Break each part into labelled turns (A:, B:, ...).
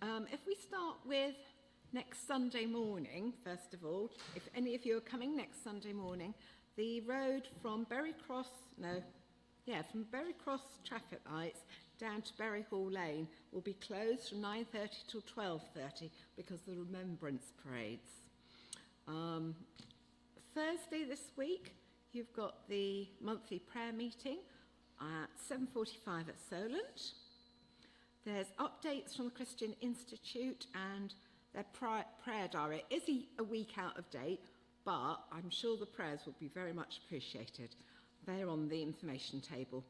A: If we start with next Sunday morning, first of all, if any of you are coming next Sunday morning, the road from Bury Cross traffic lights down to Bury Hall Lane will be closed from 9:30 till 12:30 because of the remembrance parades. Thursday this week, you've got the monthly prayer meeting at 7:45 at Solent. There's updates from the Christian Institute and their prayer diary. It is a week out of date, but I'm sure the prayers will be very much appreciated. They're on the information table.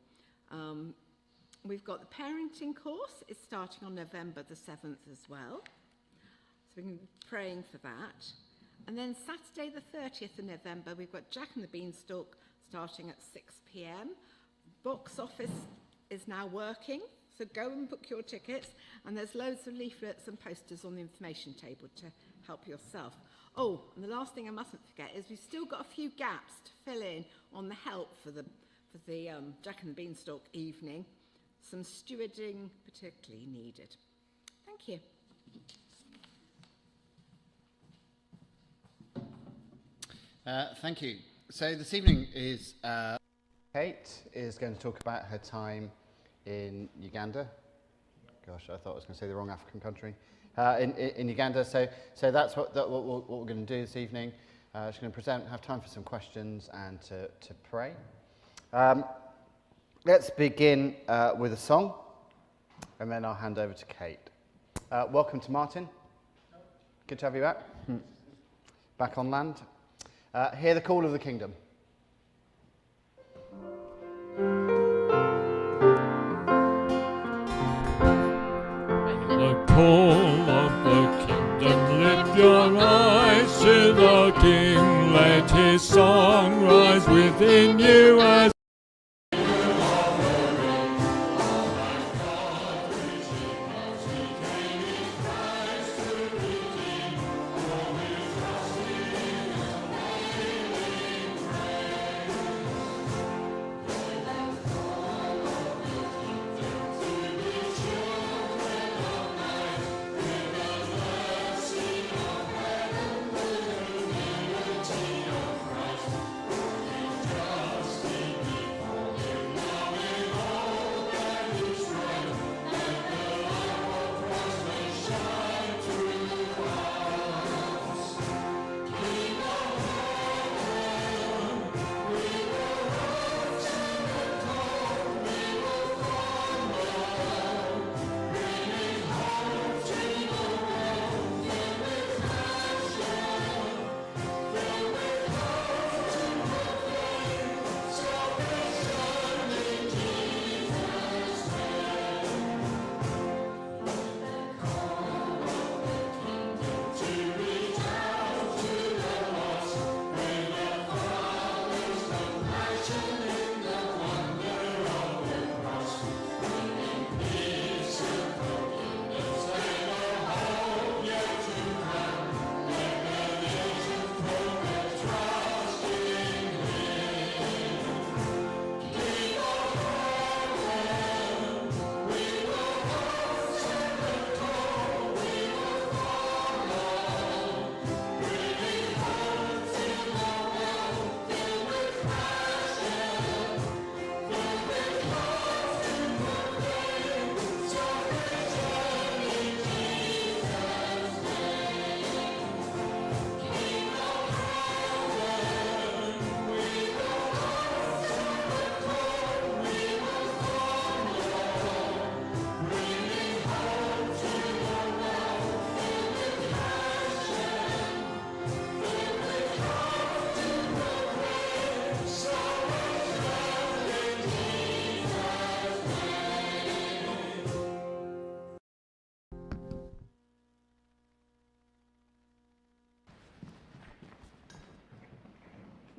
A: We've got the parenting course. It's starting on November the 7th as well. So we can be praying for that. And then Saturday the 30th of November, we've got Jack and the Beanstalk starting at 6 p.m. Box office is now working, so go and book your tickets. And there's loads of leaflets and posters on the information table to help yourself. Oh, and the last thing I mustn't forget is we've still got a few gaps to fill in on the help for the Jack and the Beanstalk evening. Some stewarding particularly needed. Thank you.
B: Thank you. So this evening is Kate is going to talk about her time in Uganda. Gosh, I thought I was going to say the wrong African country. In Uganda. So that's what we're going to do this evening. She's going to present, have time for some questions and to pray. Let's begin with a song, and then I'll hand over to Kate. Welcome to Martin. Good to have you back. Back on land. Hear the call of the kingdom.
C: The call of the kingdom, lift your eyes to the King, let his song rise within you as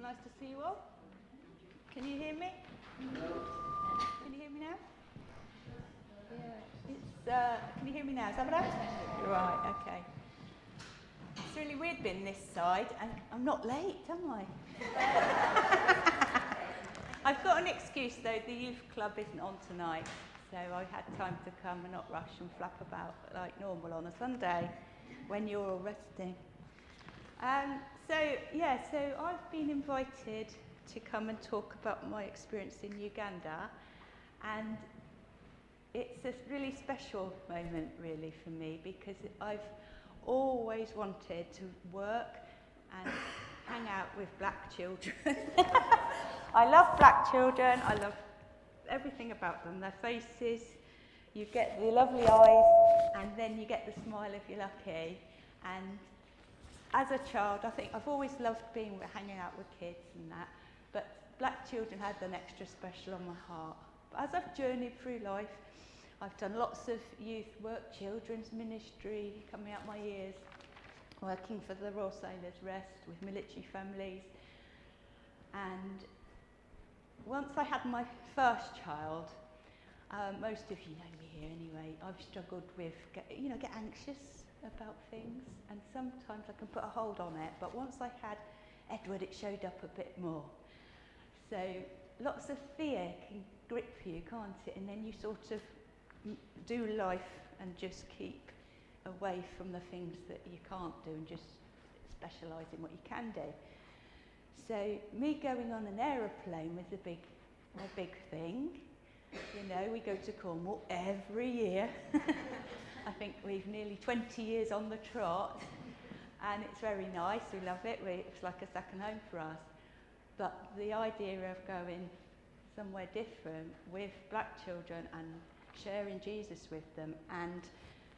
D: Nice to see you all. Can you hear me? Can you hear me now? Yeah. Can you hear me now? Is that better? Right, okay. It's really weird being this side, and I'm not late, am I? I've got an excuse though, the youth club isn't on tonight, so I had time to come and not rush and flap about like normal on a Sunday when you're all resting. So I've been invited to come and talk about my experience in Uganda, and it's a really special moment really for me because I've always wanted to work and hang out with black children. I love black children, I love everything about them, their faces, you get the lovely eyes and then you get the smile if you're lucky. And as a child, I think I've always loved hanging out with kids and that, but black children had an extra special on my heart. But as I've journeyed through life, I've done lots of youth work, children's ministry, coming out my years, working for the Royal Sailors' Rest with military families. And once I had my first child, most of you know me here anyway, I've struggled with, get anxious about things, and sometimes I can put a hold on it, but once I had Edward, it showed up a bit more. So lots of fear can grip you, can't it? And then you sort of do life and just keep away from the things that you can't do and just specialise in what you can do. So me going on an aeroplane was a big thing. You know, we go to Cornwall every year. I think we've nearly 20 years on the trot, and it's very nice, we love it, it's like a second home for us. But the idea of going somewhere different with black children and sharing Jesus with them and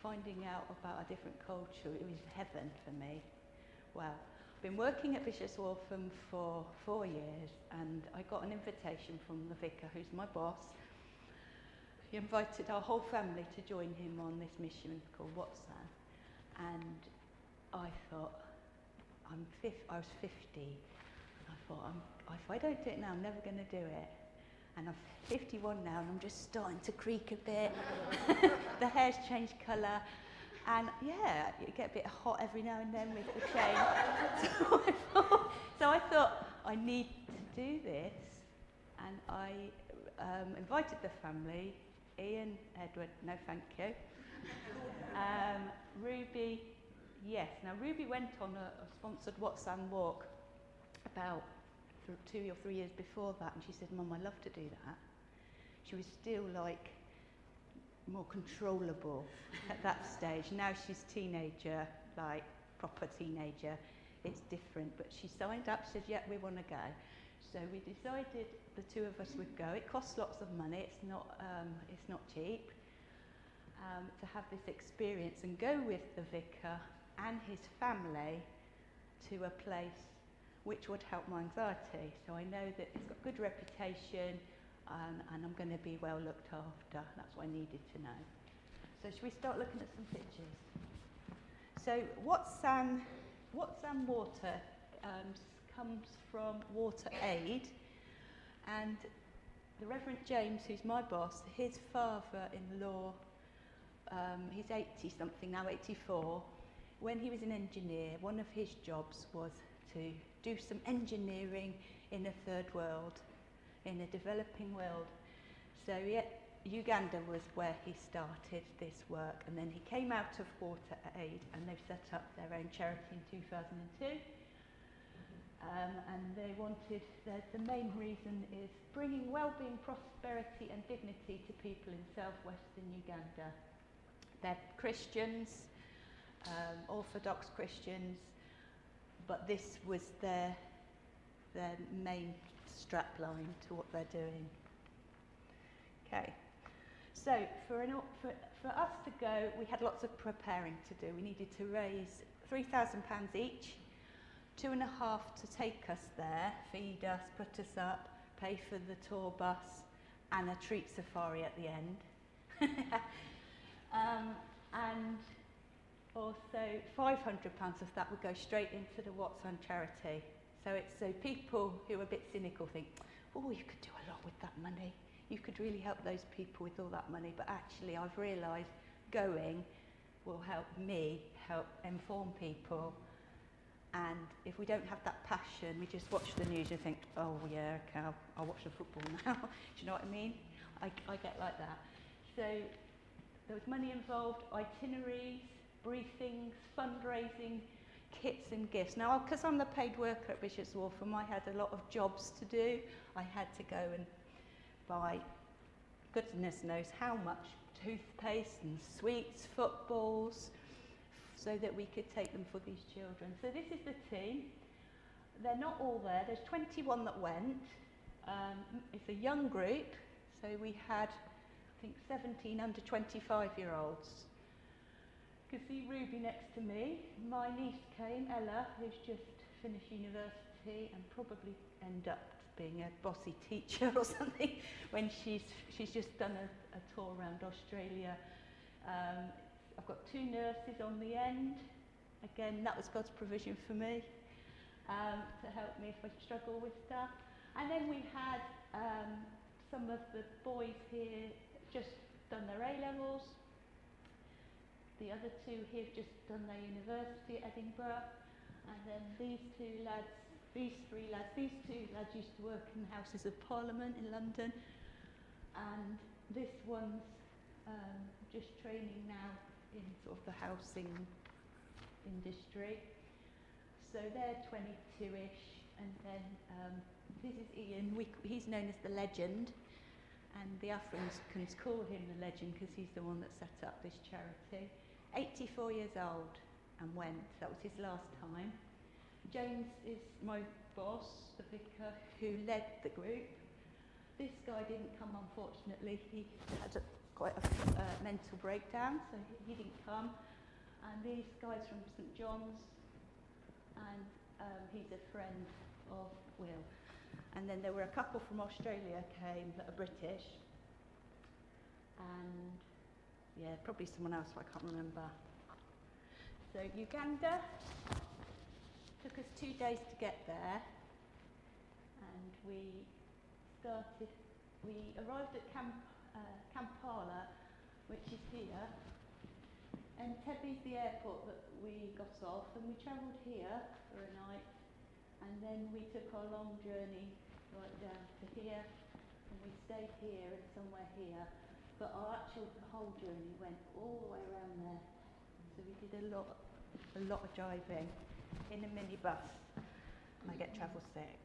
D: finding out about a different culture, it was heaven for me. Well, I've been working at Bishop's Waltham for 4 years, and I got an invitation from the vicar, who's my boss. He invited our whole family to join him on this mission called Watson, and I thought, I was 50, and I thought, if I don't do it now, I'm never going to do it. And I'm 51 now, and I'm just starting to creak a bit. The hair's changed colour, and yeah, you get a bit hot every now and then with the change. So I thought, I need to do this, and I invited the family. Ian, Edward, no thank you. Ruby, yes. Now Ruby went on a sponsored Watson walk about 2 or 3 years before that, and she said, Mum, I love to do that. She was still like more controllable at that stage. Now she's teenager, like proper teenager. It's different, but she signed up, said, yeah, we want to go. So we decided the two of us would go. It costs lots of money, it's not cheap, to have this experience and go with the vicar and his family to a place which would help my anxiety. So I know that it's got good reputation, and I'm going to be well looked after. That's what I needed to know. So should we start looking at some pictures? So Watson water comes from Water Aid, and the Reverend James, who's my boss, his father-in-law, he's 80 something now, 84. When he was an engineer, one of his jobs was to do some engineering in a third world, in a developing world. So Uganda was where he started this work, and then he came out of Water Aid, and they've set up their own charity in 2002. And they wanted, the main reason is bringing well-being, prosperity and dignity to people in southwestern Uganda. They're Christians, Orthodox Christians, but this was their main strapline to what they're doing. Okay, so for us to go, we had lots of preparing to do. We needed to raise £3,000 each, 2.5 to take us there, feed us, put us up, pay for the tour bus, and a treat safari at the end. And also £500 of that would go straight into the Watson charity. So people who are a bit cynical think, oh, you could do a lot with that money. You could really help those people with all that money. But actually, I've realised going will help me help inform people. And if we don't have that passion, we just watch the news and think, oh yeah, okay, I'll watch the football now. Do you know what I mean? I get like that. So there was money involved, itineraries, briefings, fundraising, kits and gifts. Now, because I'm the paid worker at Bishop's Waltham, I had a lot of jobs to do. I had to go and buy goodness knows how much toothpaste and sweets, footballs, so that we could take them for these children. So this is the team. They're not all there. There's 21 that went. It's a young group, so we had, I think, 17 under 25-year-olds. You can see Ruby next to me. My niece came, Ella, who's just finished university and probably end up being a bossy teacher or something when she's just done a tour around Australia. I've got 2 nurses on the end. Again, that was God's provision for me to help me if I struggle with stuff. And then we had some of the boys here just done their A-levels. The other 2 here have just done their university at Edinburgh. And then these 2 lads, these 2 lads used to work in the Houses of Parliament in London. And this one's just training now in sort of the housing industry. So they're 22-ish. And then this is Ian. He's known as the legend. And the Africans call him the legend because he's the one that set up this charity. 84 years old and went. That was his last time. James is my boss, the vicar, who led the group. This guy didn't come, unfortunately. He had quite a mental breakdown, so he didn't come. And these guys from St John's, and he's a friend of Will. And then there were a couple from Australia came that are British. And yeah, probably someone else, but I can't remember. So Uganda, took us 2 days to get there. And we arrived at Kampala, which is here. And Tebe's the airport that we got off, and we travelled here for a night. And then we took our long journey right down to here, and we stayed here and somewhere here. But our whole journey went all the way around there. So we did a lot of driving in a minibus. And I get travel sick.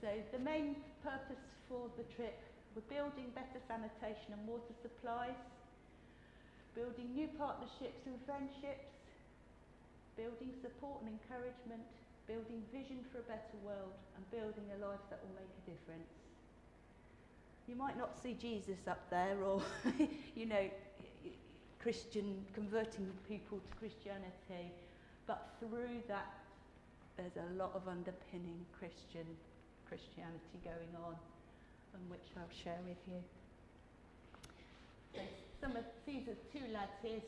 D: So the main purpose for the trip were building better sanitation and water supplies, building new partnerships and friendships, building support and encouragement, building vision for a better world, and building a life that will make a difference. You might not see Jesus up there, or converting people to Christianity, but through that there's a lot of underpinning Christianity going on, and which I'll share with you. So some of these are 2 lads here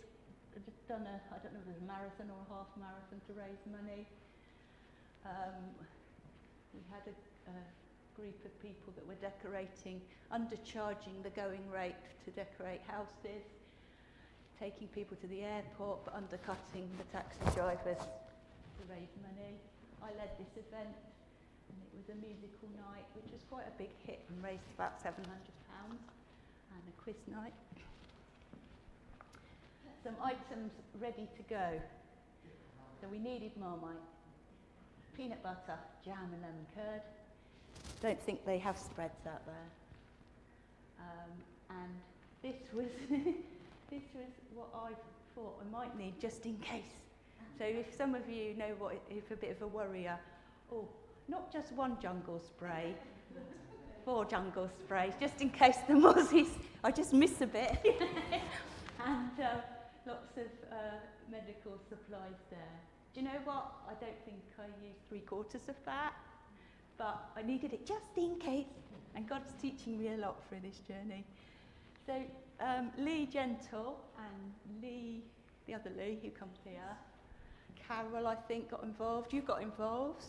D: have just done I don't know if it was a marathon or a half marathon to raise money. We had a group of people that were decorating, undercharging the going rate to decorate houses, taking people to the airport but undercutting the taxi drivers to raise money. I led this event, and it was a musical night which was quite a big hit and raised about £700, and a quiz night. Some items ready to go. So we needed Marmite, peanut butter, jam and lemon curd. Don't think they have spreads out there. And this was this was what I thought I might need just in case. So if some of you know if a bit of a worrier, not just 1 jungle spray, 4 jungle sprays, just in case the mozzies, I just miss a bit. And lots of medical supplies there. Do you know what? I don't think I used 3/4 of that, but I needed it just in case. And God's teaching me a lot through this journey. So Lee Gentle and Lee, the other Lee who comes here, Carol I think got involved. You got involved.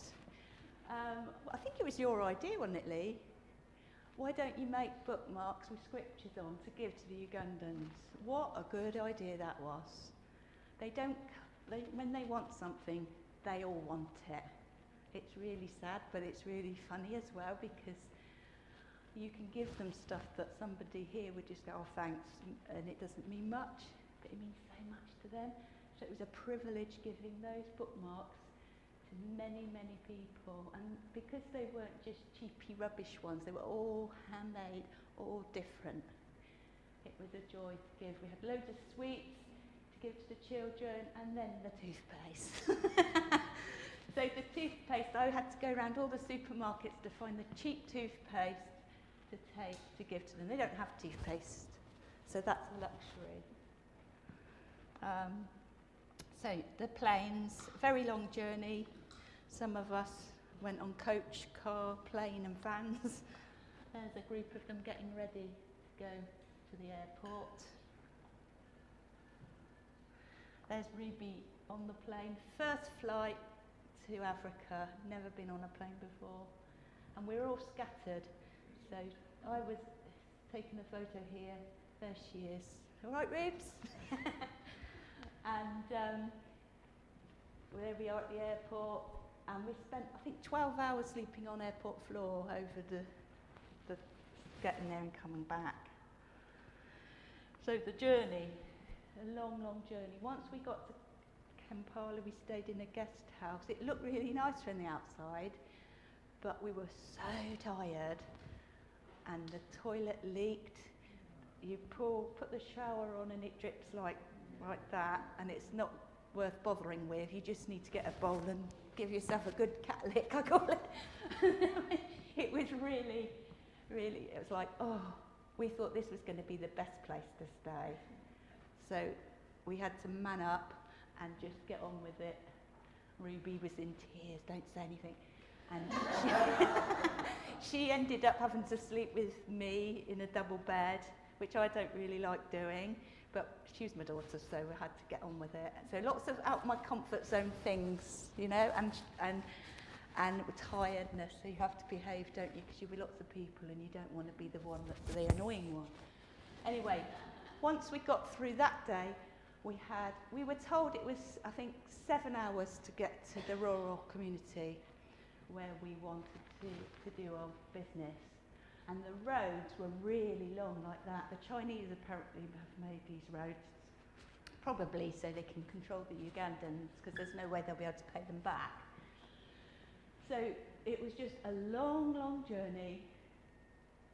D: I think it was your idea, wasn't it, Lee? Why don't you make bookmarks with scriptures on to give to the Ugandans? What a good idea that was. When they want something, they all want it. It's really sad, but it's really funny as well, because you can give them stuff that somebody here would just go, oh, thanks, and it doesn't mean much, but it means so much to them. So it was a privilege giving those bookmarks to many, many people. And because they weren't just cheapy rubbish ones, they were all handmade, all different. It was a joy to give. We had loads of sweets to give to the children, and then the toothpaste. So the toothpaste, I had to go around all the supermarkets to find the cheap toothpaste to take to give to them. They don't have toothpaste, so that's a luxury. So the planes, very long journey. Some of us went on coach, car, plane and vans. There's a group of them getting ready to go to the airport. There's Ruby on the plane, first flight to Africa, never been on a plane before. And we're all scattered. So I was taking a photo here, there she is. All right, Rubes? And there we are at the airport, and we spent, I think, 12 hours sleeping on airport floor over the getting there and coming back. So the journey, a long, long journey. Once we got to Kampala, we stayed in a guest house. It looked really nice from the outside, but we were so tired, and the toilet leaked. You put the shower on and it drips like that, and it's not worth bothering with. You just need to get a bowl and give yourself a good cat lick, I call it. It was really, really, it was like, oh, we thought this was going to be the best place to stay. So we had to man up and just get on with it. Ruby was in tears, don't say anything. And she ended up having to sleep with me in a double bed, which I don't really like doing, but she was my daughter, so we had to get on with it. So lots of out my comfort zone things, you know, and tiredness, so you have to behave, don't you, because you're with lots of people and you don't want to be the one that's the annoying one. Anyway, once we got through that day, we were told it was, I think, 7 hours to get to the rural community where we wanted to do our business. And the roads were really long like that. The Chinese apparently have made these roads, probably so they can control the Ugandans, because there's no way they'll be able to pay them back. So it was just a long, long journey,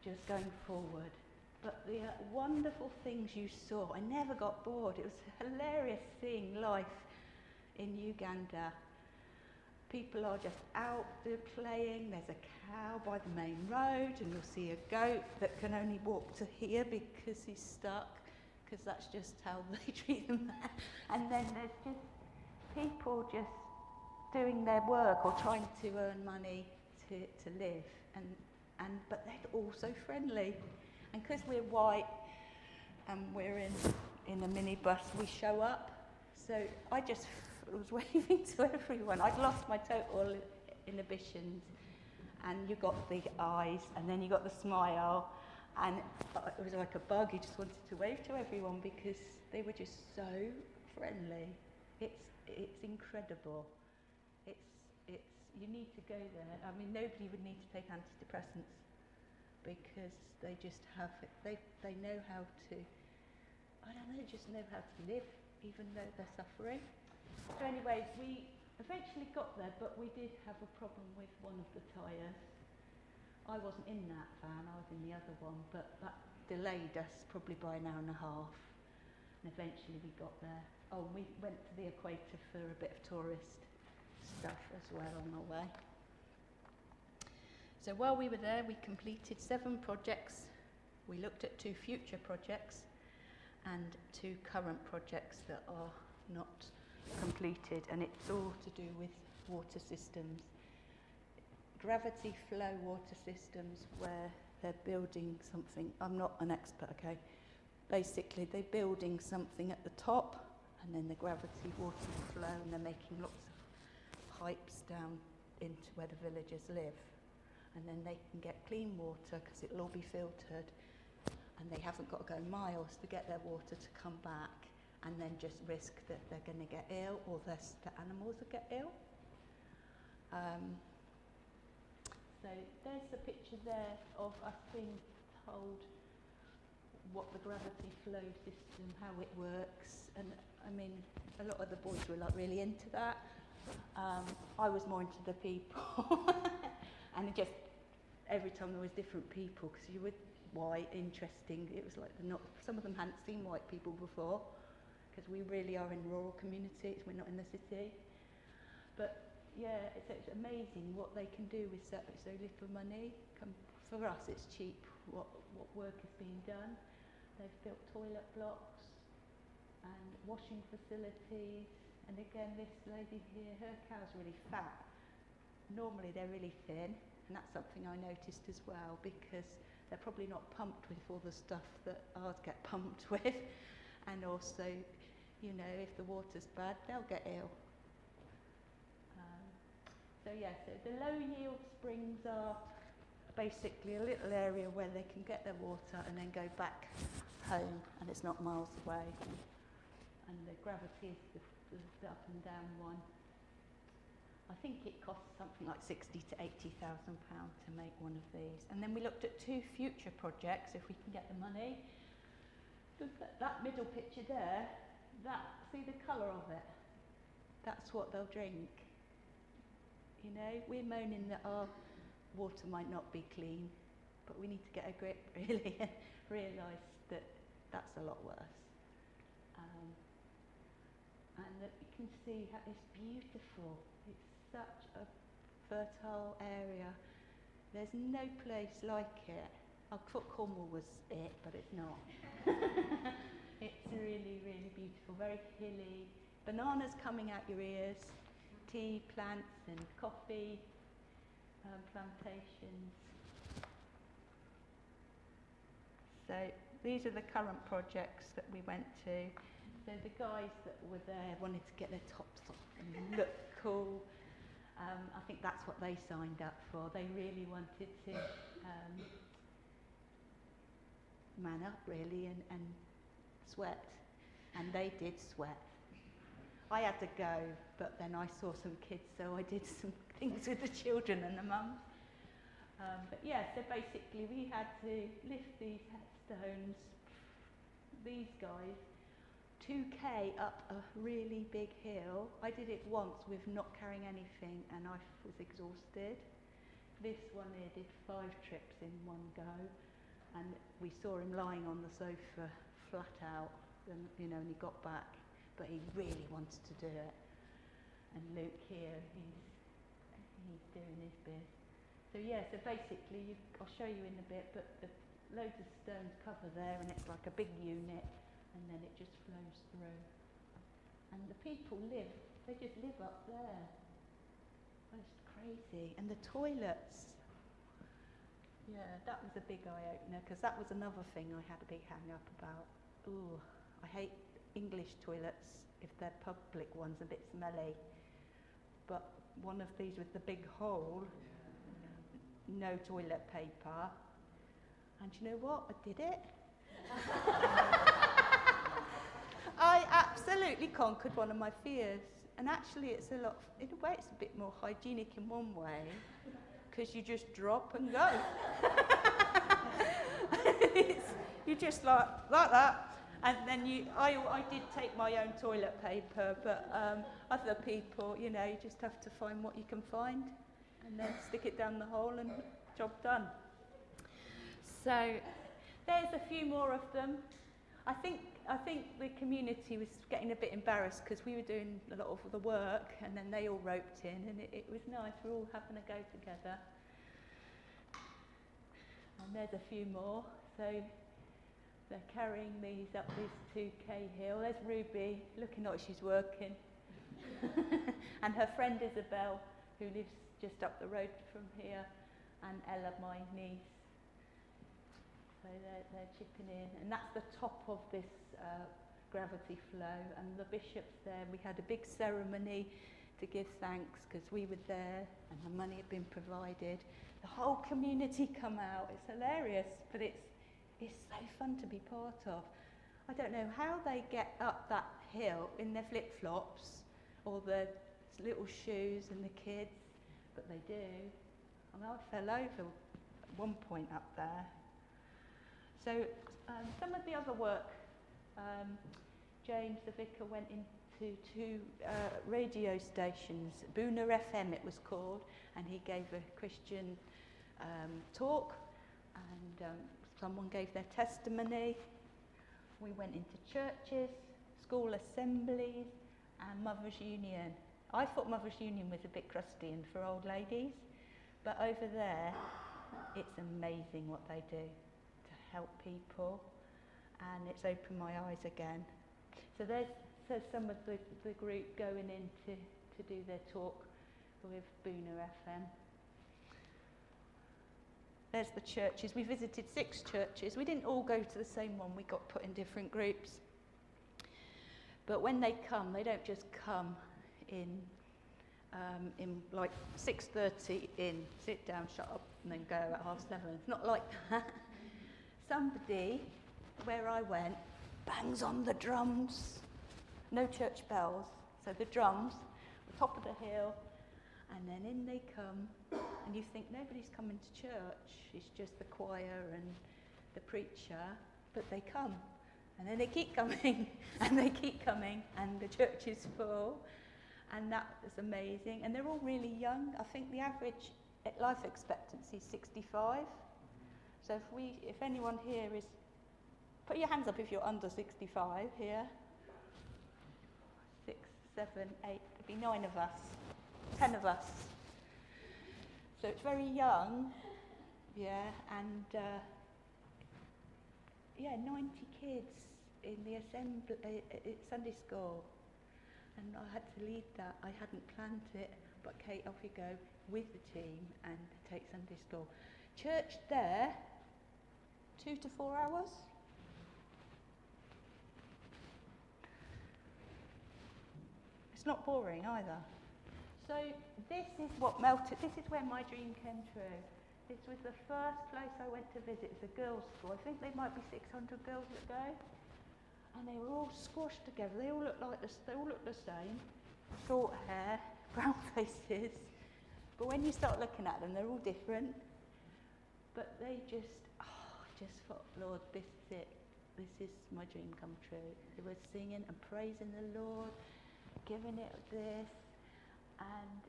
D: just going forward. But the wonderful things you saw, I never got bored. It was hilarious seeing life in Uganda. People are just out there playing. There's a cow by the main road, and you'll see a goat that can only walk to here because he's stuck, because that's just how they treat them there. And then there's just people just doing their work or trying to earn money to live, but they're all so friendly. And because we're white and we're in a minibus, we show up. So I just was waving to everyone. I'd lost my total inhibitions, and you got the eyes, and then you got the smile, and it was like a bug. You just wanted to wave to everyone because they were just so friendly. It's incredible. It's you need to go there. I mean, nobody would need to take antidepressants because they just have it. They know how to. I don't know. Just know how to live, even though they're suffering. So anyway, we eventually got there, but we did have a problem with one of the tyres. I wasn't in that van, I was in the other one, but that delayed us probably by an hour and a half. And eventually we got there. Oh, we went to the equator for a bit of tourist stuff as well on our way. So while we were there, we completed 7 projects. We looked at 2 future projects and 2 current projects that are not completed, and it's all to do with water systems. Gravity flow water systems, where they're building something. I'm not an expert, okay? Basically, they're building something at the top, and then the gravity water will flow, and they're making lots of pipes down into where the villagers live. And then they can get clean water because it'll all be filtered, and they haven't got to go miles to get their water to come back, and then just risk that they're going to get ill, or the animals will get ill. So there's a picture there of us being told what the gravity flow system, how it works, and I mean, a lot of the boys were like really into that. I was more into the people, and it just every time there was different people, because you were white, interesting. It was like some of them hadn't seen white people before, because we really are in rural communities. We're not in the city, but yeah, it's amazing what they can do with so little money. For us, it's cheap. What work is being done. They've built toilet blocks and washing facilities. And again, this lady here, her cow's really fat. Normally they're really thin, and that's something I noticed as well, because they're probably not pumped with all the stuff that ours get pumped with. And also, you know, if the water's bad, they'll get ill. So the low yield springs are basically a little area where they can get their water and then go back home, and it's not miles away. And the gravity is the up and down one. I think it costs something like £60,000 to £80,000 to make one of these. And then we looked at 2 future projects, if we can get the money. Look at that middle picture there. See the colour of it? That's what they'll drink. You know, we're moaning that our water might not be clean, but we need to get a grip, really, and realise that that's a lot worse. And that you can see how it's beautiful. It's such a fertile area. There's no place like it. I thought Cornwall was it, but it's not. It's really, really beautiful, very hilly. Bananas coming out your ears, tea plants and coffee plantations. So these are the current projects that we went to. So the guys that were there wanted to get their tops off and look cool. I think that's what they signed up for. They really wanted to man up, really, and sweat. And they did sweat. I had to go, but then I saw some kids, so I did some things with the children and the mums. But yeah, so basically we had to lift these stones, these guys, 2K up a really big hill. I did it once with not carrying anything, and I was exhausted. This one here did 5 trips in one go, and we saw him lying on the sofa flat out, and you know, and he got back, but he really wanted to do it. And Luke here, he's doing his bit. So yeah, so basically, I'll show you in a bit, but the loads of stones cover there, and it's like a big unit, and then it just flows through. And the people they just live up there. It's crazy. And the toilets. Yeah, that was a big eye-opener, because that was another thing I had a big hang-up about. Ooh, I hate English toilets if they're public ones, a bit smelly. But one of these with the big hole, no toilet paper. And you know what? I did it. I absolutely conquered one of my fears. And actually in a way it's a bit more hygienic in one way, because you just drop and go. You just like that. And then I did take my own toilet paper, but other people, you know, you just have to find what you can find and then stick it down the hole and job done. So there's a few more of them. I think the community was getting a bit embarrassed because we were doing a lot of the work, and then they all roped in, and it was nice. We're all having a go together. And there's a few more. So they're carrying these up this 2K hill. There's Ruby, looking like she's working. And her friend Isabel, who lives just up the road from here, and Ella, my niece. So they're chipping in. And that's the top of this gravity flow. And the bishop's there. We had a big ceremony to give thanks because we were there and the money had been provided. The whole community come out. It's hilarious, but it's so fun to be part of. I don't know how they get up that hill in their flip-flops or their little shoes and the kids, but they do. I mean, I fell over at one point up there. So some of the other work, James the vicar went into two radio stations, Boona FM it was called, and he gave a Christian talk, and someone gave their testimony. We went into churches, school assemblies, and Mothers' Union. I thought Mothers' Union was a bit crusty and for old ladies, but over there, it's amazing what they do to help people, and it's opened my eyes again. So there's some of the group going in to do their talk with Boona FM. There's the churches. We visited 6 churches. We didn't all go to the same one. We got put in different groups. But when they come, they don't just come in like 6:30 in, sit down, shut up, and then go at 7:30. It's not like that. Somebody, where I went, bangs on the drums. No church bells, so the drums, the top of the hill, and then in they come, and you think nobody's coming to church, it's just the choir and the preacher, but they come, and then they keep coming, and they keep coming, and the church is full, and that is amazing, and they're all really young. I think the average life expectancy is 65, so if anyone here is, put your hands up if you're under 65 here. 6, 7, 8, there'd be 9 of us, 10 of us. So it's very young, yeah, and 90 kids in the assembly, Sunday school, and I had to lead that. I hadn't planned it, but Kate, off you go with the team and take Sunday school. Church there, 2 to 4 hours. Not boring either. So this is what melted, this is where my dream came true. This was the first place I went to visit. It's a girls' school. I think there might be 600 girls that go. And they were all squashed together. They all look the same. Short hair, brown faces. But when you start looking at them, they're all different. But they I just thought, Lord, this is it. This is my dream come true. They were singing and praising the Lord, giving it this, and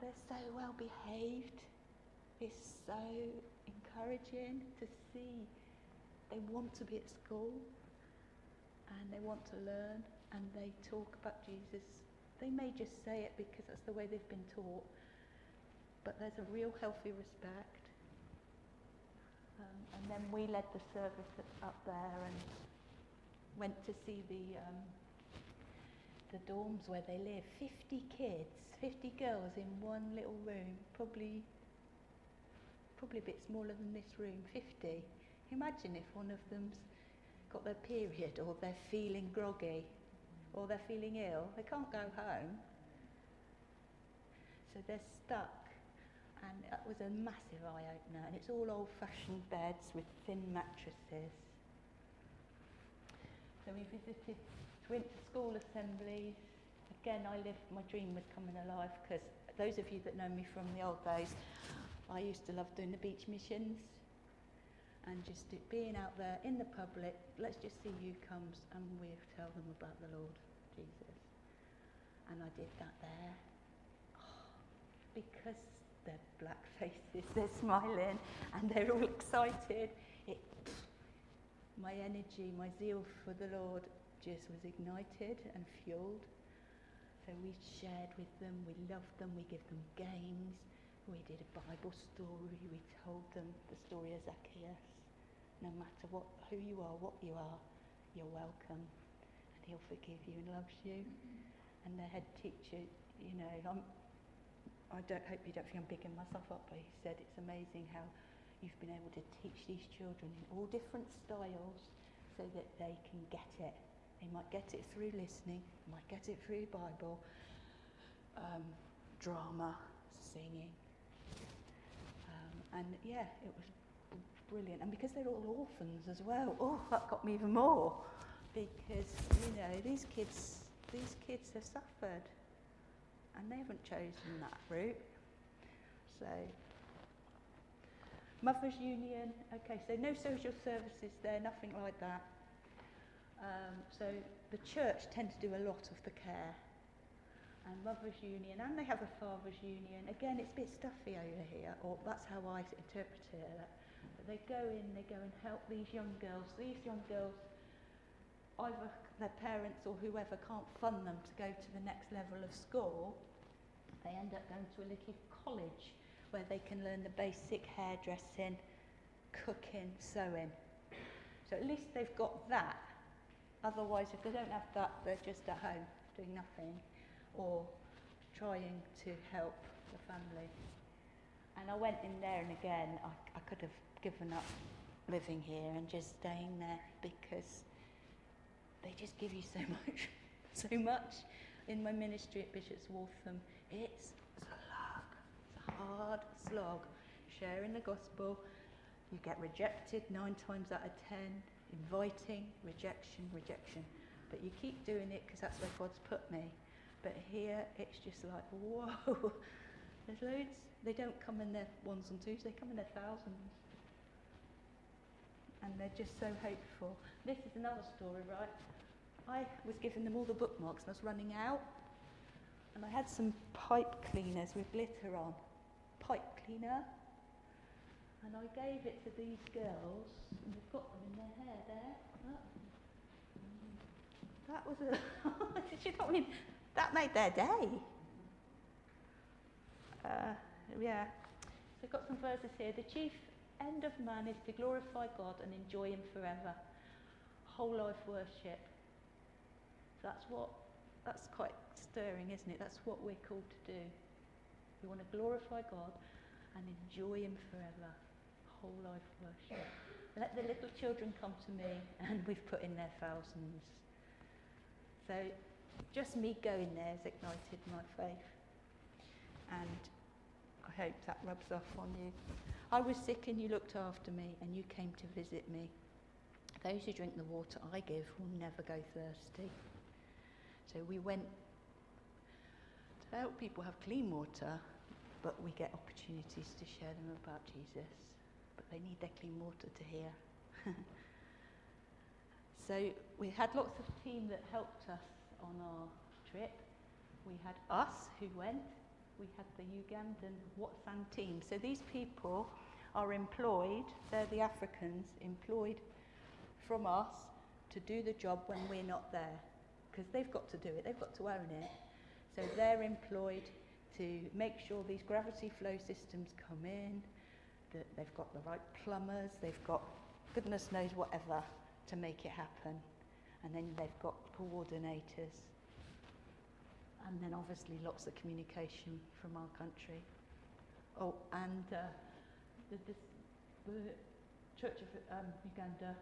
D: they're so well behaved. It's so encouraging to see they want to be at school and they want to learn, and they talk about Jesus. They may just say it because that's the way they've been taught, but there's a real healthy respect. And then we led the service up there and went to see the dorms where they live. 50 kids, 50 girls in one little room, probably a bit smaller than this room, 50. Imagine if one of them's got their period, or they're feeling groggy, or they're feeling ill. They can't go home. So they're stuck. And that was a massive eye-opener. And it's all old-fashioned beds with thin mattresses. So we went to school assemblies. Again, my dream was coming alive, because those of you that know me from the old days, I used to love doing the beach missions and just being out there in the public. Let's just see who comes, and we'll tell them about the Lord Jesus. And I did that there. Because they're black faces, they're smiling, and they're all excited. My energy, my zeal for the Lord just was ignited and fueled. So we shared with them, we loved them, we gave them games, we did a Bible story, we told them the story of Zacchaeus. No matter who you are, what you are, you're welcome, and he'll forgive you and loves you. And the head teacher, I hope you don't think I'm bigging myself up, but he said it's amazing how you've been able to teach these children in all different styles so that they can get it. They might get it through listening, might get it through Bible, drama, singing. It was brilliant. And because they're all orphans as well, that got me even more. Because, these kids have suffered. And they haven't chosen that route. So, Mothers Union, okay, so no social services there, nothing like that. So the church tend to do a lot of the care. And Mothers Union, and they have a Fathers Union. Again, it's a bit stuffy over here, or that's how I interpret it. But they go and help these young girls. These young girls, either their parents or whoever can't fund them to go to the next level of school, they end up going to a little college where they can learn the basic hairdressing, cooking, sewing. So at least they've got that. Otherwise, if they don't have that, they're just at home doing nothing or trying to help the family. And I went in there, and again, I could have given up living here and just staying there, because they just give you so much. In my ministry at Bishop's Waltham, it's a hard slog. Sharing the gospel, you get rejected 9 times out of 10, inviting, rejection. But you keep doing it because that's where God's put me. But here, it's just like, whoa, there's loads. They don't come in their ones and twos, they come in their thousands. And they're just so hopeful. This is another story, right? I was giving them all the bookmarks and I was running out. And I had some pipe cleaners with glitter on. Pipe cleaner. And I gave it to these girls, and they've got them in their hair there. That was a... you know what I mean? That made their day. Yeah. So I've got some verses here. The chief end of man is to glorify God and enjoy him forever. Whole life worship. That's quite stirring, isn't it? That's what we're called to do. We want to glorify God and enjoy him forever. Whole life worship. Let the little children come to me, and we've put in their thousands. So just me going there has ignited my faith. And I hope that rubs off on you. I was sick and you looked after me, and you came to visit me. Those who drink the water I give will never go thirsty. So we went to help people have clean water, but we get opportunities to share them about Jesus. But they need their clean water to hear. So we had lots of team that helped us on our trip. We had us who went. We had the Ugandan Watsan team. So these people are employed, they're the Africans, employed from us to do the job when we're not there. Because they've got to do it, they've got to own it. So they're employed to make sure these gravity flow systems come in, that they've got the right plumbers, they've got goodness knows whatever to make it happen. And then they've got coordinators. And then obviously lots of communication from our country. Oh, and the Church of Uganda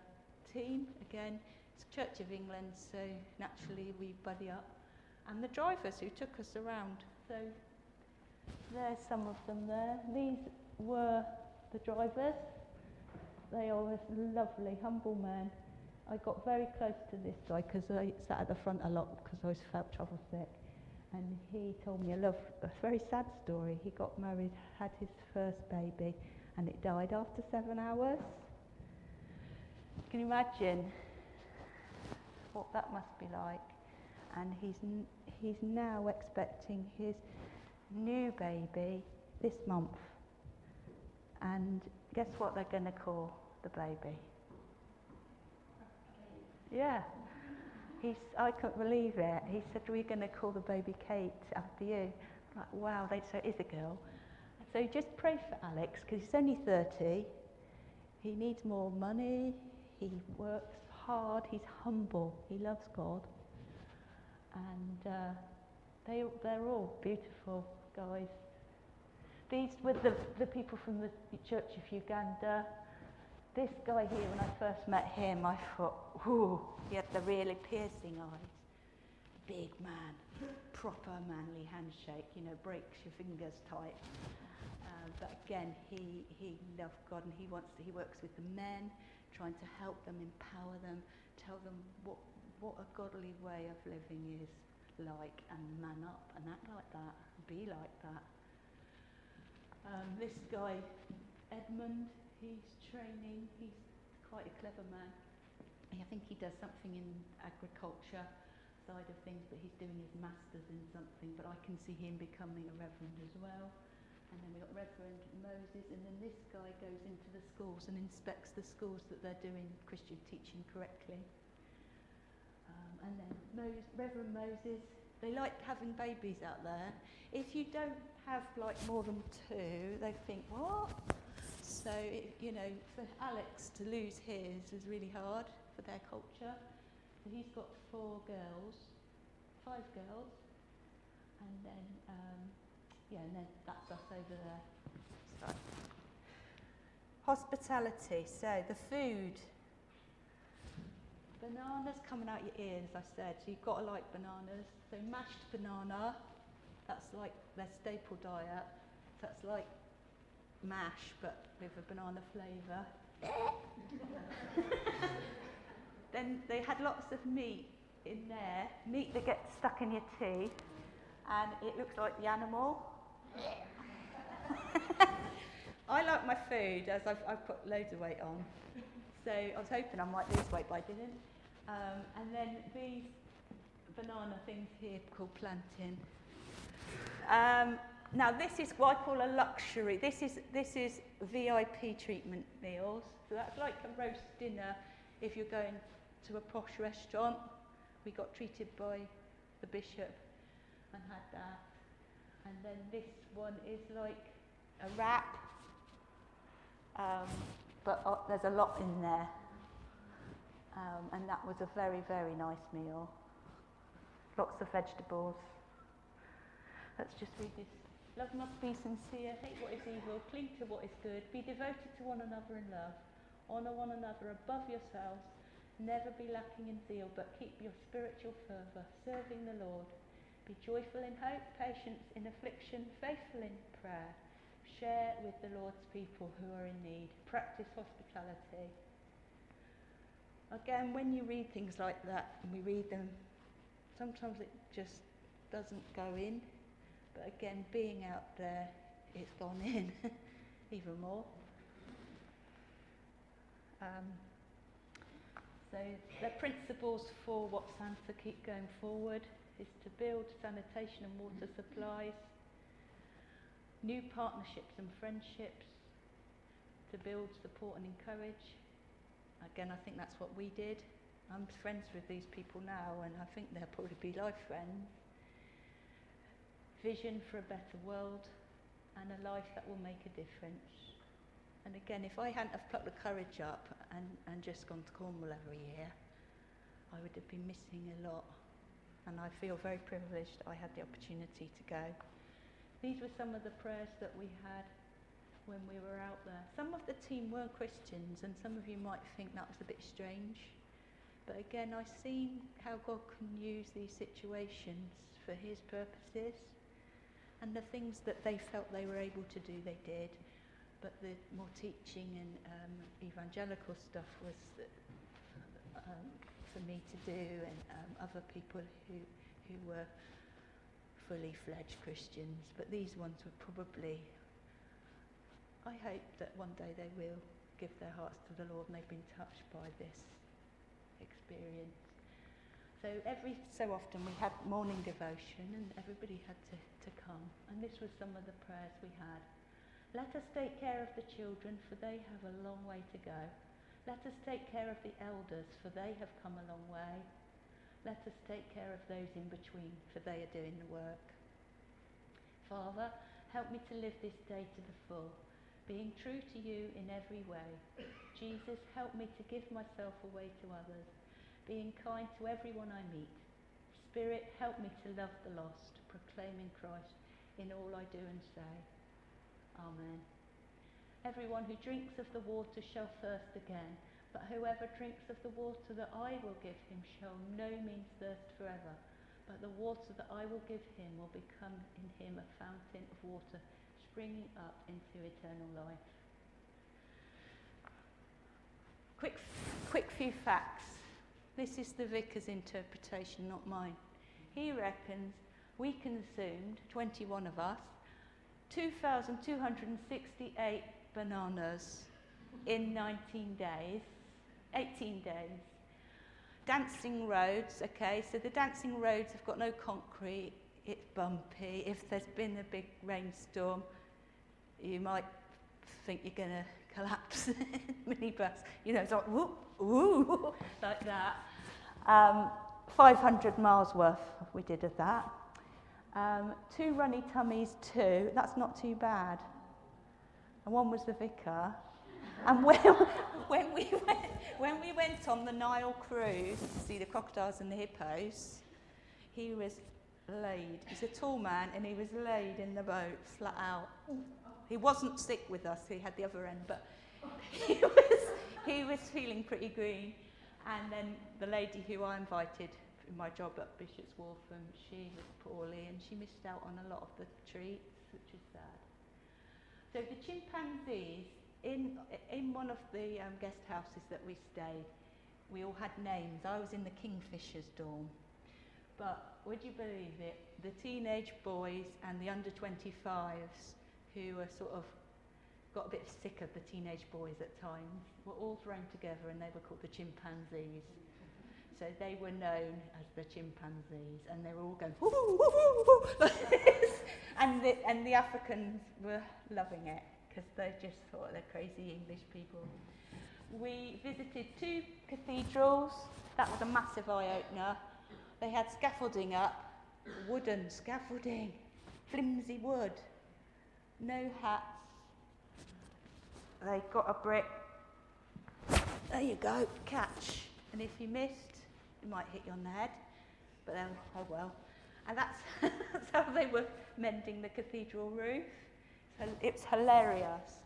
D: team, again, it's Church of England, so naturally we buddy up. And the drivers who took us around, so there's some of them there. These were the drivers. They are lovely, humble men. I got very close to this guy because I sat at the front a lot because I always felt trouble sick. And he told me a very sad story. He got married, had his first baby, and it died after 7 hours. Can you imagine what that must be like? And he's now expecting his new baby this month. And guess what they're going to call the baby? Yeah. I couldn't believe it. He said, we're going to call the baby Kate after you. I'm like, wow, so it is a girl. So just pray for Alex, because he's only 30. He needs more money. He works hard. He's humble. He loves God. And they're all beautiful guys. These were the people from the Church of Uganda. This guy here, when I first met him, I thought, ooh, he had the really piercing eyes. Big man, proper manly handshake, breaks your fingers tight. But again, he loved God, and he works with the men, trying to help them, empower them, tell them what a godly way of living is like, and man up, and act like that, be like that. This guy, Edmund, he's training. He's quite a clever man. I think he does something in agriculture side of things, but he's doing his master's in something. But I can see him becoming a reverend as well. And then we've got Reverend Moses, and then this guy goes into the schools and inspects the schools that they're doing Christian teaching correctly. And then Reverend Moses, they like having babies out there. If you don't have like more than 2, they think, what? So, for Alex to lose his was really hard for their culture. So he's got 5 girls, and then, and then that's us over there. So. Hospitality, so the food. Bananas coming out your ears, I said, so you've got to like bananas. So mashed banana, that's like their staple diet. So that's like mash, but with a banana flavour. Then they had lots of meat in there, meat that gets stuck in your teeth, and it looks like the animal. I like my food, as I've put loads of weight on. So I was hoping I might lose weight, but I didn't. And then these banana things here called plantain. Now this is what I call a luxury. This is VIP treatment meals. So that's like a roast dinner if you're going to a posh restaurant. We got treated by the bishop and had that. And then this one is like a wrap, but there's a lot in there. And that was a very, very nice meal. Lots of vegetables. Let's just read this. Love must be sincere, hate what is evil, cling to what is good, be devoted to one another in love, honour one another above yourselves, never be lacking in zeal, but keep your spiritual fervour, serving the Lord. Be joyful in hope, patience in affliction, faithful in prayer. Share with the Lord's people who are in need. Practice hospitality. Again, when you read things like that, and we read them, sometimes it just doesn't go in. But again, being out there, it's gone in even more. So the principles for what Santa keep going forward is to build sanitation and water supplies, new partnerships and friendships, to build, support and encourage. Again, I think that's what we did. I'm friends with these people now, and I think they'll probably be life friends. Vision for a better world and a life that will make a difference. And again, if I hadn't have plucked the courage up and just gone to Cornwall every year, I would have been missing a lot. And I feel very privileged I had the opportunity to go. These were some of the prayers that we had when we were out there. Some of the team were Christians, and some of you might think that was a bit strange. But again, I've seen how God can use these situations for his purposes. And the things that they felt they were able to do, they did. But the more teaching and evangelical stuff was for me to do, and other people who were fully fledged Christians. But these ones were probably, I hope that one day they will give their hearts to the Lord and they've been touched by this experience. So every so often we had morning devotion and everybody had to come. And this was some of the prayers we had. Let us take care of the children, for they have a long way to go. Let us take care of the elders, for they have come a long way. Let us take care of those in between, for they are doing the work. Father, help me to live this day to the full, being true to you in every way. Jesus, help me to give myself away to others, being kind to everyone I meet. Spirit, help me to love the lost, proclaiming Christ in all I do and say. Amen. Everyone who drinks of the water shall thirst again, but whoever drinks of the water that I will give him shall no means thirst forever, but the water that I will give him will become in him a fountain of water springing up into eternal life. Quick few facts. This is the vicar's interpretation, not mine. He reckons we consumed, 21 of us, 2,268 bananas in 19 days, 18 days. Dancing roads, okay, so the dancing roads have got no concrete, it's bumpy. If there's been a big rainstorm, you might think you're going to collapse. Minibus, you know, it's like whoop, woo, like that. 500 miles worth we did of that. 2 runny tummies, 2, that's not too bad. And one was the vicar. And when we went on the Nile cruise to see the crocodiles and the hippos, he was laid. He's a tall man, and he was laid in the boat, flat out. He wasn't sick with us, he had the other end, but he was feeling pretty green. And then the lady who I invited in my job at Bishop's Wharf, she was poorly, and she missed out on a lot of the treats, which is sad. So the chimpanzees, in one of the guest houses that we stayed, we all had names. I was in the Kingfishers dorm. But would you believe it, the teenage boys and the under 25s who were sort of got a bit sick of the teenage boys at times were all thrown together, and they were called the chimpanzees. So they were known as the chimpanzees, and they were all going woo, woo, woo, woo, like this. And the Africans were loving it, because they just thought they're crazy English people. We visited 2 cathedrals. That was a massive eye-opener. They had scaffolding up, wooden scaffolding, flimsy wood, no hats. They got a brick. There you go, catch. And if you missed, it might hit you on the head, but then, oh well. And that's how they were mending the cathedral roof. So it's hilarious.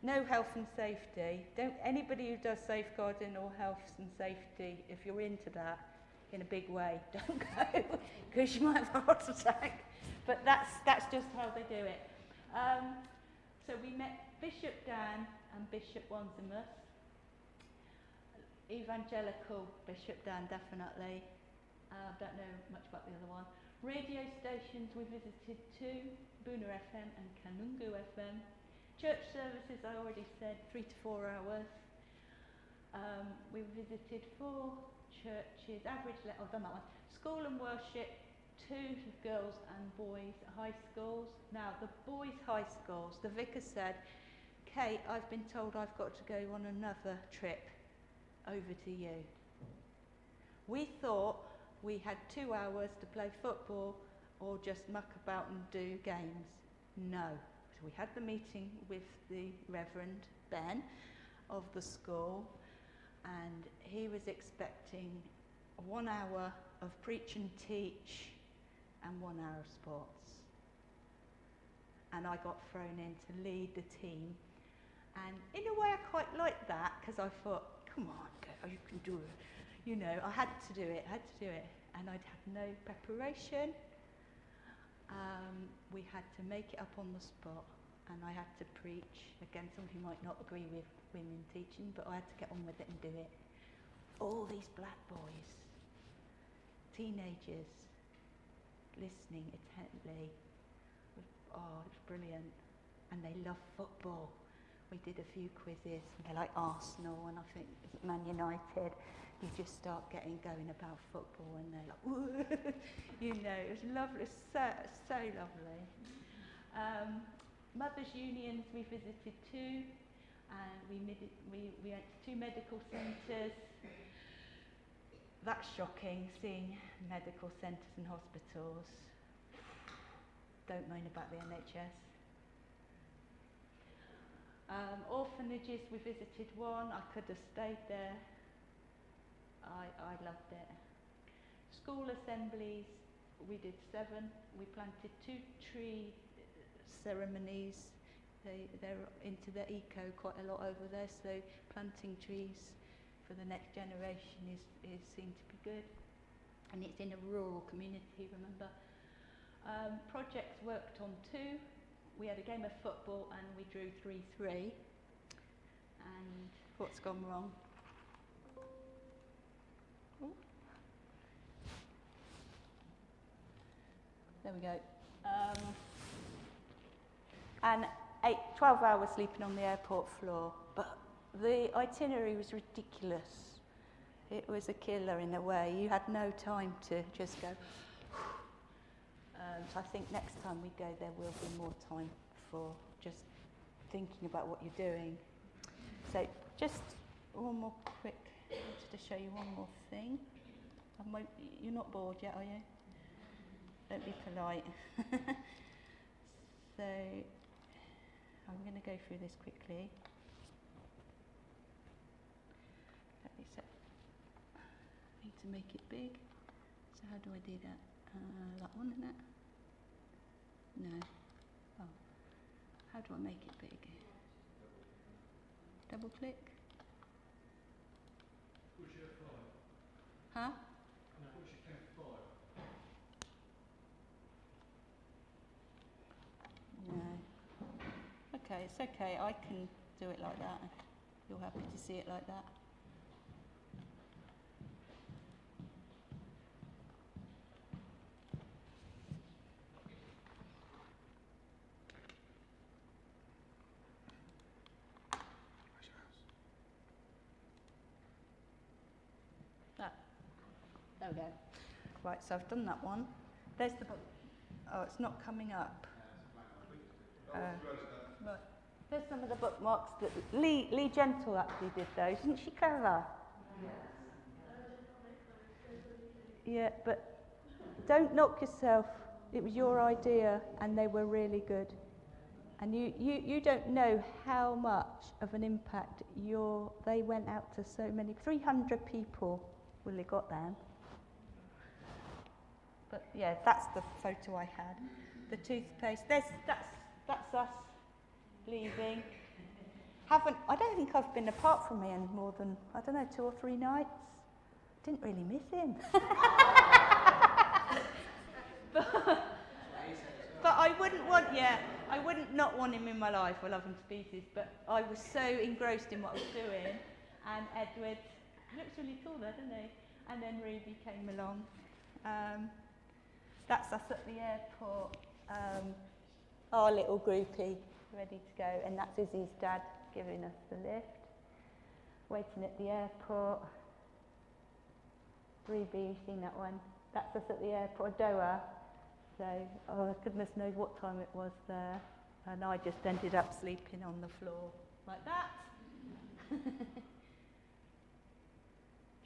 D: No health and safety. Anybody who does safeguarding or health and safety, if you're into that in a big way, don't go, because you might have a heart attack. But that's just how they do it. So we met Bishop Dan and Bishop Wandsworth. Evangelical Bishop Dan, definitely. Don't know much about the other one. Radio stations, we visited 2, Boona FM and Kanungu FM. Church services, I already said, 3 to 4 hours. We visited 4 churches, I've done that one. School and worship, 2 girls and boys high schools. Now, the boys' high schools, the vicar said, Kate, I've been told I've got to go on another trip over to you. We thought we had 2 hours to play football or just muck about and do games. No. So we had the meeting with the Reverend Ben of the school, and he was expecting 1 hour of preach and teach and 1 hour of sports. And I got thrown in to lead the team. And in a way I quite liked that, because I thought, come on, girl, you can do it. You know, I had to do it. And I'd had no preparation. We had to make it up on the spot, and I had to preach. Again, somebody might not agree with women teaching, but I had to get on with it and do it. All these black boys, teenagers, listening intently. Oh, it's brilliant. And they love football. We did a few quizzes, and they're like Arsenal, and I think Man United. You just start getting going about football, and they're like, woo. You know, it was lovely, so lovely. Mothers' unions, we visited 2, and we went to 2 medical centres. That's shocking, seeing medical centres and hospitals. Don't moan about the NHS. Orphanages, we visited 1. I could have stayed there. I loved it. School assemblies, we did 7. We planted 2 tree ceremonies. They're into the eco quite a lot over there, so planting trees for the next generation is seen to be good. And it's in a rural community, remember. Projects worked on 2. We had a game of football and we drew 3-3. And what's gone wrong? Ooh. There we go. and 12 hours sleeping on the airport floor. But the itinerary was ridiculous. It was a killer in a way. You had no time to just go. So I think next time we go, there will be more time for just thinking about what you're doing. So just one more quick, I wanted to show you one more thing. You're not bored yet, are you? Don't be polite. So I'm going to go through this quickly. I need to make it big. So how do I do that? That one, isn't it? No. Oh. How do I make it big? Double click.
C: Push F5.
D: Huh?
C: No, push F5.
D: No. Okay, it's okay. I can do it like that. You're happy to see it like that? There we go. Right, so I've done that one. There's the book. Oh, it's not coming up. Right. There's some of the bookmarks that Lee Gentle actually did those. Isn't she clever? Yeah, but don't knock yourself. It was your idea and they were really good. And you don't know how much of an impact they went out to so many, 300 people really got them. But yeah, that's the photo I had. The toothpaste. That's us leaving. I don't think I've been apart from Ian more than 2 or 3 nights. Didn't really miss him. But I wouldn't not want him in my life. I love him to pieces. But I was so engrossed in what I was doing. And Edward looks really tall there, doesn't he? And then Ruby came along. That's us at the airport. Our little groupie ready to go. And that's Izzy's dad giving us the lift. Waiting at the airport. Ruby, you've seen that one. That's us at the airport, Doha. So, goodness knows what time it was there. And I just ended up sleeping on the floor like that.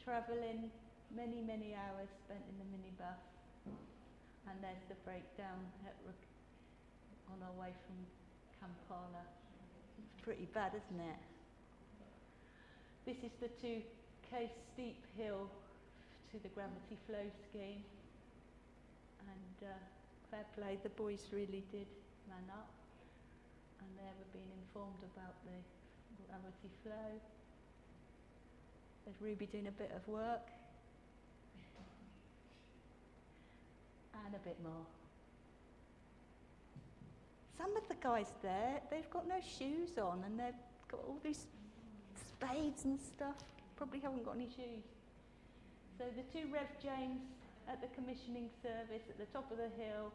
D: Travelling many, many hours spent in the minibus. And there's the breakdown on our way from Kampala. It's pretty bad, isn't it? This is the 2K steep hill to the gravity flow scheme. And fair play, the boys really did man up. And they were being informed about the gravity flow. There's Ruby doing a bit of work. And a bit more. Some of the guys there, they've got no shoes on and they've got all these spades and stuff. Probably haven't got any shoes. So the 2 Rev James at the commissioning service at the top of the hill.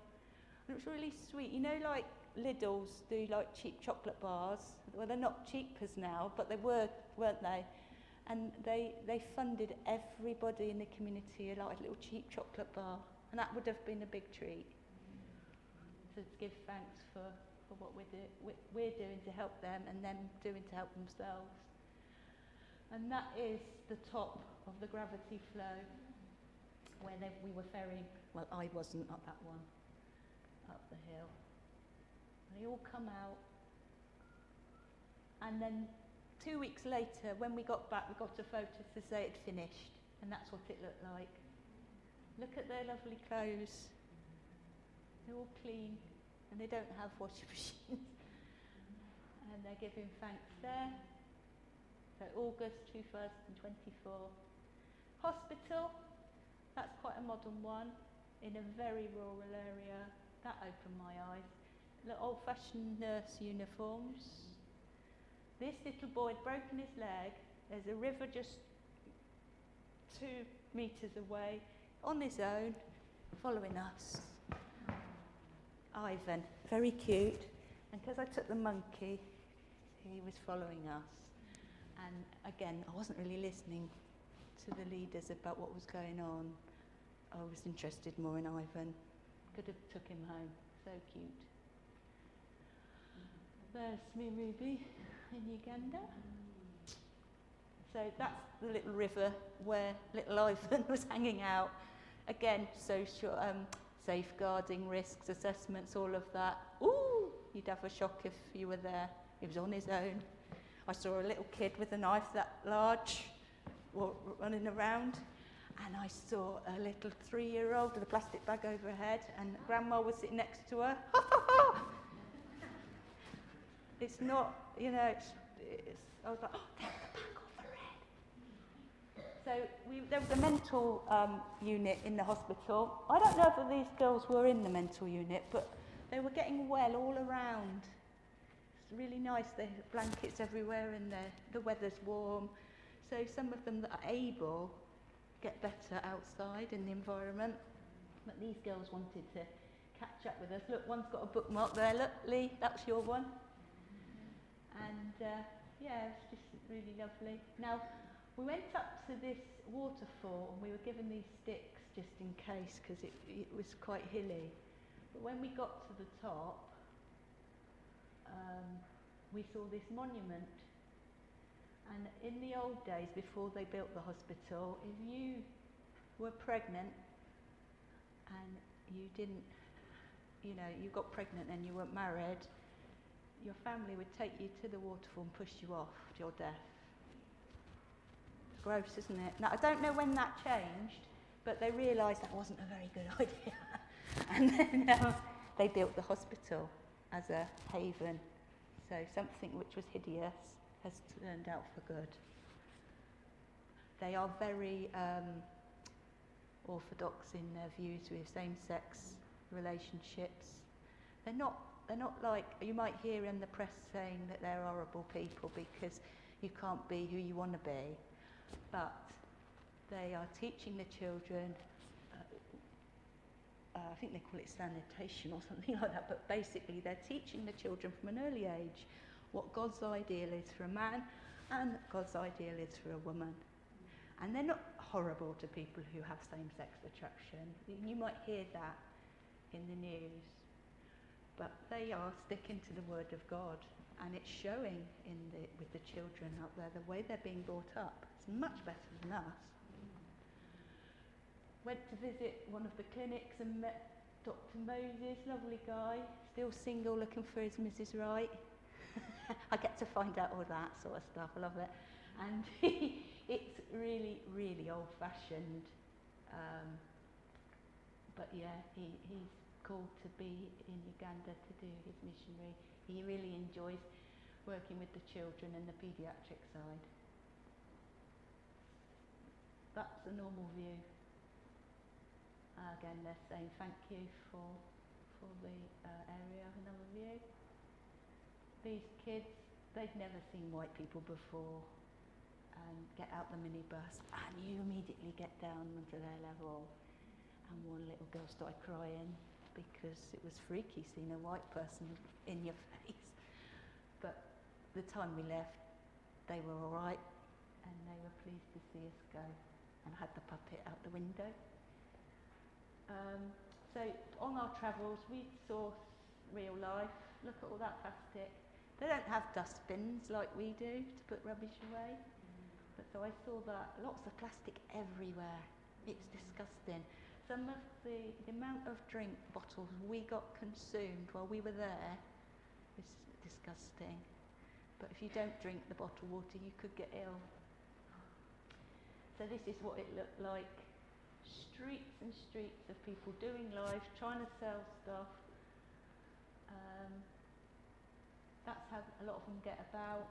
D: And it was really sweet. You know, like Lidl's do like cheap chocolate bars. Well, they're not cheap as now, but they were, weren't they? And they funded everybody in the community like a little cheap chocolate bar. And that would have been a big treat. To give thanks for what we're doing to help them and them doing to help themselves. And that is the top of the gravity flow where we were ferrying, well, I wasn't up that one, up the hill. And they all come out. And then 2 weeks later, when we got back, we got a photo to say it finished. And that's what it looked like. Look at their lovely clothes. They're all clean and they don't have washing machines. And they're giving thanks there. So August 2024. Hospital, that's quite a modern one in a very rural area. That opened my eyes. The old-fashioned nurse uniforms. This little boy had broken his leg. There's a river just 2 meters away. On his own, following us. Ivan, very cute. And because I took the monkey, he was following us. And again, I wasn't really listening to the leaders about what was going on. I was interested more in Ivan. Could have took him home. So cute. There's me, Ruby, in Uganda. So that's the little river where little Ivan was hanging out. Again, social safeguarding, risks, assessments, all of that. Ooh, you'd have a shock if you were there. He was on his own. I saw a little kid with a knife that large running around, and I saw a little 3-year-old with a plastic bag over her head, and Grandma was sitting next to her. It's not, you know, I was like, oh, take the bag off her head. So there was a mental unit in the hospital. I don't know if these girls were in the mental unit, but they were getting well all around. It's really nice. There are blankets everywhere, and the weather's warm. So some of them that are able get better outside in the environment. But these girls wanted to catch up with us. Look, one's got a bookmark there. Look, Lee, that's your one. And yeah, it's just really lovely. Now, we went up to this waterfall, and we were given these sticks just in case, because it was quite hilly. But when we got to the top, we saw this monument. And in the old days, before they built the hospital, if you were pregnant and you didn't, you know, you got pregnant and you weren't married, your family would take you to the waterfall and push you off to your death. It's gross, isn't it? Now, I don't know when that changed, but they realised that wasn't a very good idea. And then they built the hospital as a haven. So something which was hideous has turned out for good. They are very orthodox in their views with same-sex relationships. They're not like, you might hear in the press saying that they're horrible people because you can't be who you want to be, but they are teaching the children, I think they call it sanitation or something like that, but basically they're teaching the children from an early age what God's ideal is for a man and God's ideal is for a woman. And they're not horrible to people who have same-sex attraction. You might hear that in the news. But they are sticking to the word of God, and it's showing with the children out there, the way they're being brought up. It's much better than us. Went to visit one of the clinics and met Dr. Moses, lovely guy, still single, looking for his Mrs. Right. I get to find out all that sort of stuff, I love it. And it's really, really old-fashioned. But yeah, he's called to be in Uganda to do his missionary. He really enjoys working with the children and the paediatric side. That's the normal view. Again, they're saying thank you for the area. Another view. These kids, they've never seen white people before, and get out the minibus, and you immediately get down onto their level. And one little girl started crying because it was freaky seeing a white person in your face. But the time we left, they were all right, and they were pleased to see us go, and had the puppet out the window. So on our travels, we saw real life. Look at all that plastic. They don't have dustbins like we do to put rubbish away. But so I saw that, lots of plastic everywhere. It's disgusting. Some of the amount of drink bottles we got consumed while we were there is disgusting. But if you don't drink the bottled water, you could get ill. So this is what it looked like. Streets and streets of people doing life, trying to sell stuff. That's how a lot of them get about.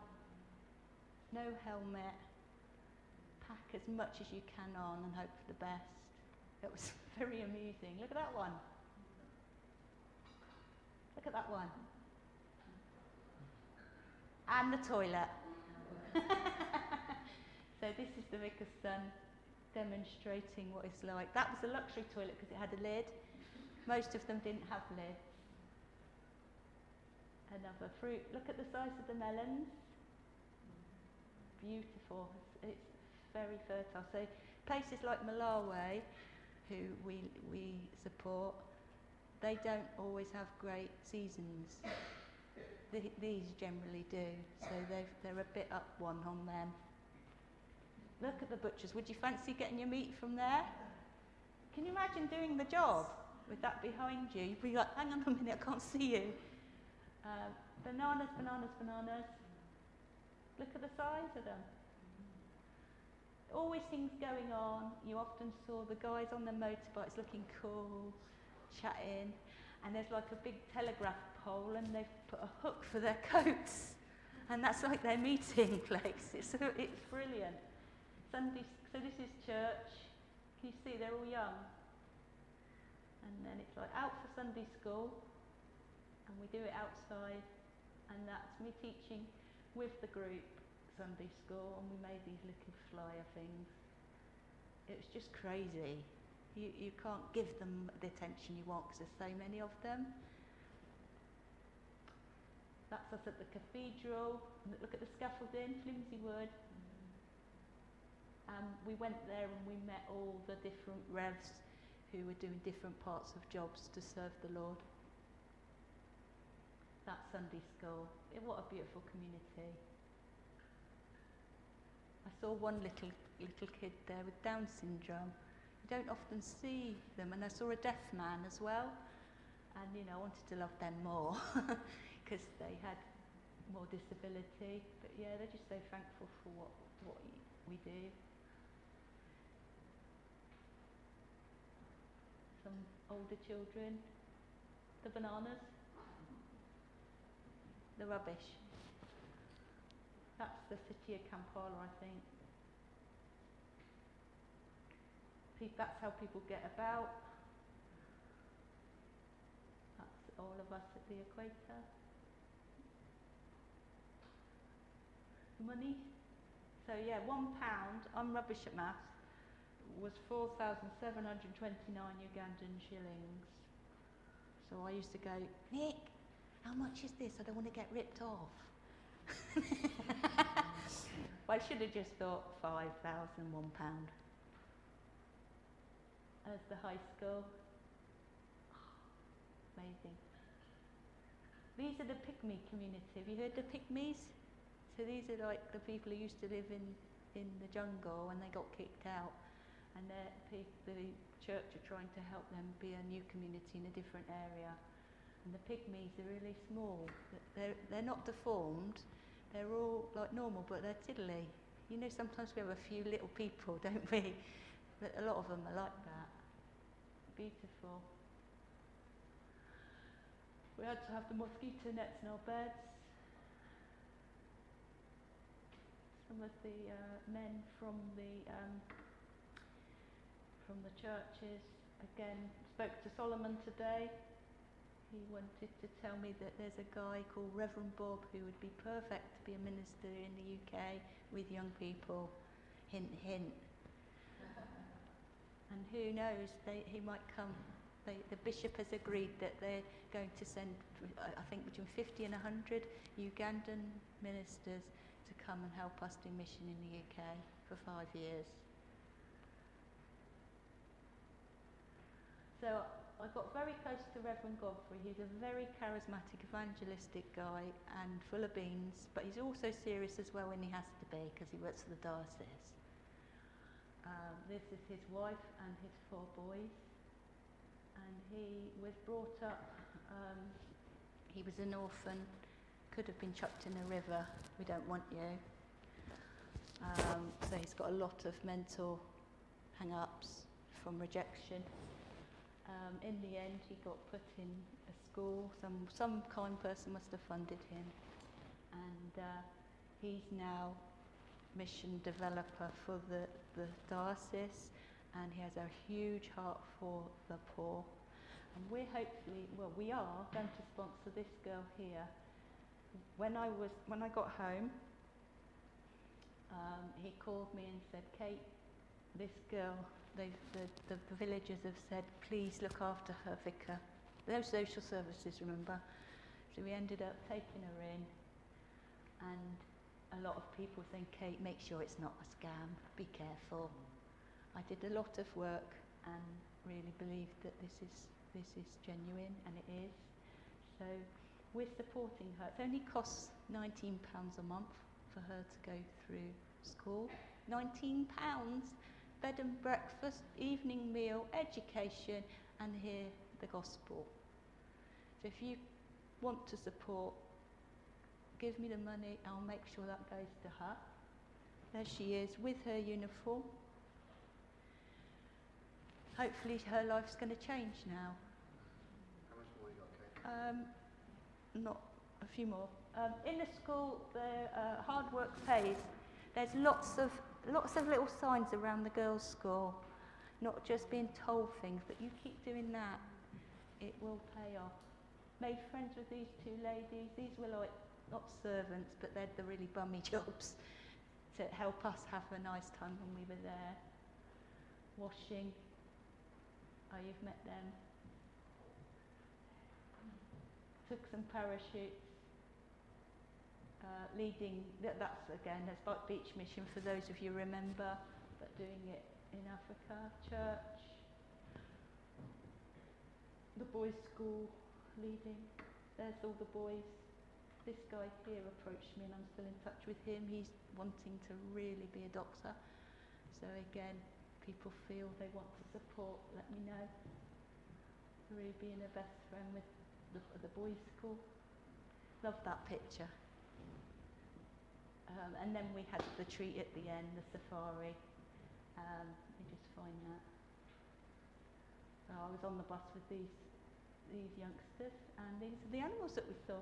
D: No helmet. Pack as much as you can on and hope for the best. It was very amusing. Look at that one. Look at that one. And the toilet. So this is the vicar's son demonstrating what it's like. That was a luxury toilet because it had a lid. Most of them didn't have lids. Another fruit. Look at the size of the melons. Beautiful. It's very fertile. So places like Malawi, who we support, they don't always have great seasons. These generally do. So they're a bit up one on them. Look at the butchers. Would you fancy getting your meat from there? Can you imagine doing the job with that behind you? You'd be like, hang on a minute, I can't see you. Bananas, bananas, bananas. Look at the size of them. Always things going on. You often saw the guys on their motorbikes looking cool, chatting. And there's like a big telegraph pole and they've put a hook for their coats. And that's like their meeting place. It's brilliant. So this is church. Can you see they're all young? And then it's like out for Sunday school. And we do it outside. And that's me teaching with the group Sunday school. And we made these little flyer things. It was just crazy. You can't give them the attention you want because there's so many of them. That's us at the cathedral. Look at the scaffolding, flimsy wood. We went there and we met all the different revs who were doing different parts of jobs to serve the Lord. That's Sunday school. What a beautiful community. I saw one little kid there with Down syndrome. You don't often see them, and I saw a deaf man as well. And I wanted to love them more because they had more disability. But yeah, they're just so thankful for what we do. Some older children, the bananas, the rubbish. That's the city of Kampala, I think. That's how people get about. That's all of us at the equator. Money. So yeah, £1, I'm rubbish at maths, was 4,729 Ugandan shillings. So I used to go, Nick, how much is this? I don't want to get ripped off. I should have just thought £5,000, £1. As the high school. Amazing. These are the Pygmy community. Have you heard of Pygmies? So these are like the people who used to live in the jungle and they got kicked out. And the church are trying to help them be a new community in a different area. And the Pygmies are really small. They're not deformed. They're all like normal, but they're tiddly. Sometimes we have a few little people, don't we? But a lot of them are like that. Beautiful. We had to have the mosquito nets in our beds. Some of the men from the churches again spoke to Solomon today. He wanted to tell me that there's a guy called Reverend Bob who would be perfect to be a minister in the UK with young people. Hint, hint. And who knows, he might come. The bishop has agreed that they're going to send, I think, between 50 and 100 Ugandan ministers to come and help us do mission in the UK for 5 years. So I got very close to Reverend Godfrey. He's a very charismatic, evangelistic guy and full of beans, but he's also serious as well when he has to be because he works for the diocese. This is his wife and his 4 boys. And he was brought up, he was an orphan, could have been chucked in a river, we don't want you. So he's got a lot of mental hang-ups from rejection. In the end, he got put in a school, some kind person must have funded him. And he's now mission developer for the diocese, and he has a huge heart for the poor. And we are going to sponsor this girl here. When I got home, he called me and said, Kate, this girl, the villagers have said, please look after her, vicar. No social services, remember. So we ended up taking her in, and a lot of people think, Kate, make sure it's not a scam, be careful. I did a lot of work and really believed that this is genuine, and it is. So we're supporting her. It only costs £19 a month for her to go through school. £19, bed and breakfast, evening meal, education, and hear the gospel. So if you want to support, give me the money, I'll make sure that goes to her. There she is with her uniform. Hopefully her life's going to change now.
B: How much more you got, Kate?
D: Not a few more. In the school, the hard work pays. There's lots of little signs around the girls' school, not just being told things, but you keep doing that, it will pay off. Made friends with these two ladies. These were like, not servants, but they're the really bummy jobs to help us have a nice time when we were there. Washing. Oh, you've met them. Took some parachutes. Leading, that's again, that's like Beach Mission for those of you remember, but doing it in Africa. Church. The boys' school leading. There's all the boys. This guy here approached me and I'm still in touch with him. He's wanting to really be a doctor. So again, people feel they want to support, let me know. Really being a best friend with the boys' school. Love that picture. And then we had the treat at the end, the safari. Let me just find that. I was on the bus with these youngsters, and these are the animals that we saw.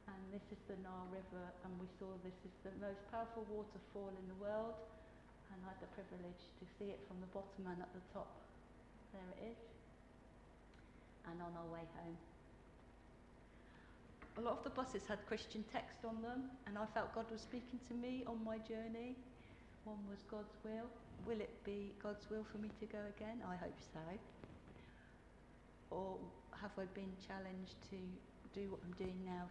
D: And this is the Nile River, and we saw this is the most powerful waterfall in the world, and I had the privilege to see it from the bottom and at the top. There it is. And on our way home. A lot of the buses had Christian text on them, and I felt God was speaking to me on my journey. One was God's will. Will it be God's will for me to go again? I hope so. Or have I been challenged to do what I'm doing now